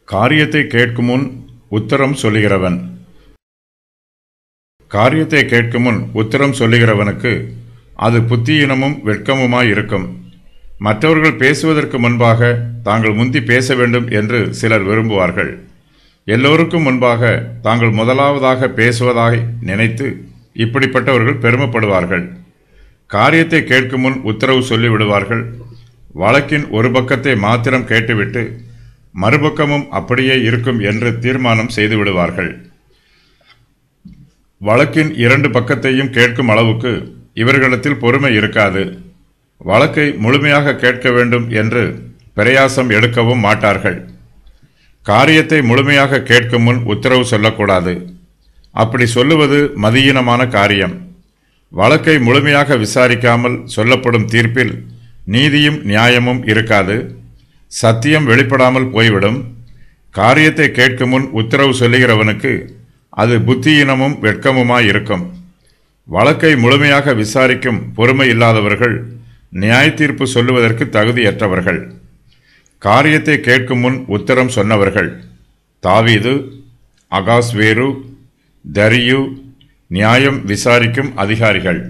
காரியத்தை கேட்கும் முன் உத்தரம் சொல்லுகிறவன். காரியத்தை கேட்கும் முன் உத்தரம் சொல்லுகிறவனுக்கு அது புத்தியீனமும் வெட்கமுமாயிருக்கும். மற்றவர்கள் பேசுவதற்கு முன்பாக தாங்கள் முந்தி பேச வேண்டும் என்று சிலர் விரும்புவார்கள். எல்லோருக்கும் முன்பாக தாங்கள் முதலாவதாக பேசுவதாக நினைத்து இப்படிப்பட்டவர்கள் பெருமைப்படுவார்கள். காரியத்தை கேட்கும் முன் உத்தரவு சொல்லிவிடுவார்கள். வழக்கின் ஒரு பக்கத்தை மாத்திரம் கேட்டுவிட்டு மறுபக்கமும் அப்படியே இருக்கும் என்று தீர்மானம் செய்து விடுவார்கள். வழக்கின் 2 பக்கத்தையும் கேட்கும் அளவுக்கு இவர்களிடத்தில் பொறுமை இருக்காது. வழக்கை முழுமையாக கேட்க வேண்டும் என்று பிரயாசம் எடுக்கவும் மாட்டார்கள். காரியத்தை முழுமையாக கேட்கும் முன் உத்தரவு சொல்லக்கூடாது. அப்படி சொல்லுவது மதியீனமான காரியம். வழக்கை முழுமையாக விசாரிக்காமல் சொல்லப்படும் தீர்ப்பில் நீதியும் நியாயமும் இருக்காது. சத்தியம் வெளிப்படாமல் போய்விடும். காரியத்தை கேட்கும் முன் உத்தரவு சொல்லுகிறவனுக்கு அது புத்தியீனமும் வெட்கமுமாயிருக்கும். வழக்கை முழுமையாக விசாரிக்கும் பொறுமை இல்லாதவர்கள் நியாய தீர்ப்பு சொல்லுவதற்கு தகுதியற்றவர்கள். காரியத்தை கேட்கும் முன் உத்தரம் சொன்னவர்கள் தாவீது, அகாஸ்வேரு, தரியு, நியாயம் விசாரிக்கும் அதிகாரிகள்.